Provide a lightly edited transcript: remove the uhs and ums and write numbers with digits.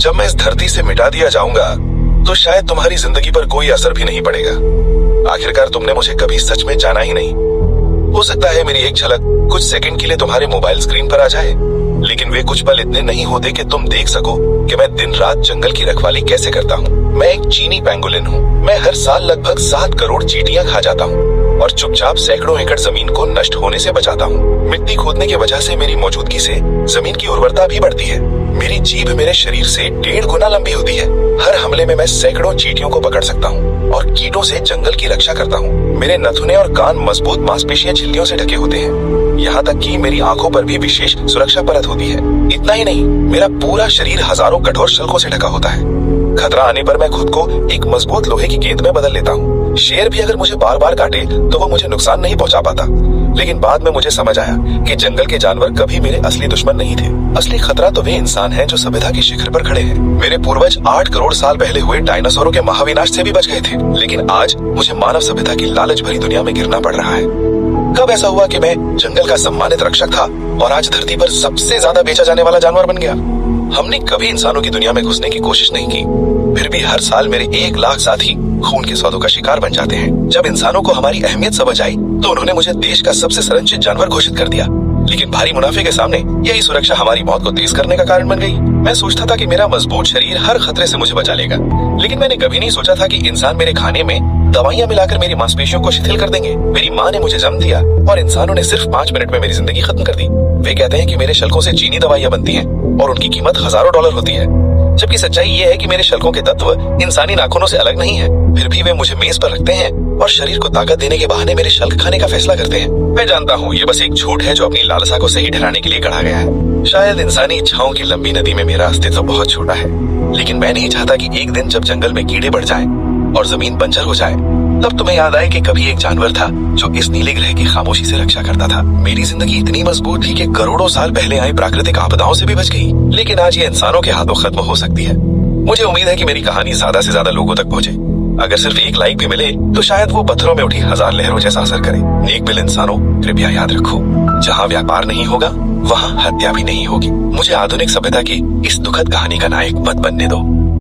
जब मैं इस धरती से मिटा दिया जाऊंगा तो शायद तुम्हारी जिंदगी पर कोई असर भी नहीं पड़ेगा। आखिरकार तुमने मुझे कभी सच में जाना ही नहीं। हो सकता है मेरी एक झलक कुछ सेकंड के लिए तुम्हारे मोबाइल स्क्रीन पर आ जाए, लेकिन वे कुछ पल इतने नहीं होते कि तुम देख सको कि मैं दिन रात जंगल की रखवाली कैसे करता हूँ। मैं एक चीनी पेंगुलिन हूँ। मैं हर साल लगभग 7 करोड़ चींटियां खा जाता हूँ और चुपचाप सैकड़ों एकड़ जमीन को नष्ट होने से बचाता हूँ। मिट्टी खोदने की वजह से मेरी मौजूदगी से जमीन की उर्वरता भी बढ़ती है। मेरी जीभ मेरे शरीर से 1.5 गुना लंबी होती है। हर हमले में मैं सैकड़ों चींटियों को पकड़ सकता हूँ और कीटों से जंगल की रक्षा करता हूँ। मेरे नथुने और कान मजबूत मांसपेशियां झिल्लियों से ढके होते हैं। यहाँ तक कि मेरी आंखों पर भी विशेष सुरक्षा परत होती है। इतना ही नहीं, मेरा पूरा शरीर हजारों कठोर शल्कों से ढका होता है। खतरा आने पर मैं खुद को एक मजबूत लोहे की गेंद में बदल लेता हूँ। शेर भी अगर मुझे बार बार काटे तो वो मुझे नुकसान नहीं पहुँचा पाता। लेकिन बाद में मुझे समझ आया कि जंगल के जानवर कभी मेरे असली दुश्मन नहीं थे। असली खतरा तो वे इंसान हैं जो सभ्यता के शिखर पर खड़े हैं। मेरे पूर्वज 8 करोड़ साल पहले हुए डायनासोरों के महाविनाश से भी बच गए थे, लेकिन आज मुझे मानव सभ्यता की लालच भरी दुनिया में गिरना पड़ रहा है। कब ऐसा हुआ कि मैं जंगल का सम्मानित रक्षक था और आज धरती पर सबसे ज्यादा बेचा जाने वाला जानवर बन गया? हमने कभी इंसानों की दुनिया में घुसने की कोशिश नहीं की, फिर भी हर साल मेरे 1 लाख साथी खून के सौदों का शिकार बन जाते हैं। जब इंसानों को हमारी अहमियत समझ आई तो उन्होंने मुझे देश का सबसे संरक्षित जानवर घोषित कर दिया। लेकिन भारी मुनाफे के सामने यही सुरक्षा हमारी मौत को तेज करने का कारण बन गई। मैं सोचता था कि मेरा मजबूत शरीर हर खतरे से मुझे बचा लेगा, लेकिन मैंने कभी नहीं सोचा था कि इंसान मेरे खाने में दवाइयाँ मिलाकर मेरी मांसपेशियों को शिथिल कर देंगे। मेरी माँ ने मुझे जन्म दिया और इंसानों ने सिर्फ 5 मिनट में मेरी जिंदगी खत्म कर दी। वे कहते हैं कि मेरे शल्कों से चीनी दवाइयाँ बनती हैं और उनकी कीमत हजारों डॉलर होती है, जबकि सच्चाई ये है कि मेरे शल्कों के तत्व इंसानी नाखूनों से अलग नहीं है। फिर भी वे मुझे मेज पर रखते हैं और शरीर को ताकत देने के बहाने मेरे शल्क खाने का फैसला करते हैं। मैं जानता हूँ ये बस एक झूठ है जो अपनी लालसा को सही ठहराने के लिए गढ़ा गया है। शायद इंसानी इच्छाओं की लंबी नदी में मेरा अस्तित्व बहुत छोटा है, लेकिन मैं नहीं चाहता कि एक दिन जब जंगल में कीड़े बढ़ जाएं और जमीन बंजर हो जाए तब तुम्हें याद आए कि कभी एक जानवर था जो इस नीले ग्रह की खामोशी से रक्षा करता था। मेरी जिंदगी इतनी मजबूत थी कि करोड़ों साल पहले आई प्राकृतिक आपदाओं से भी बच गई, लेकिन आज ये इंसानों के हाथों खत्म हो सकती है। मुझे उम्मीद है कि मेरी कहानी ज्यादा से ज्यादा लोगों तक पहुंचे। अगर सिर्फ 1 लाइक भी मिले तो शायद वो पत्थरों में उठी 1000 लहरों जैसा असर करे। नेक दिल इंसानों, कृपया याद रखो, जहाँ व्यापार नहीं होगा वहाँ हत्या भी नहीं होगी। मुझे आधुनिक सभ्यता की इस दुखद कहानी का नायक मत बनने दो।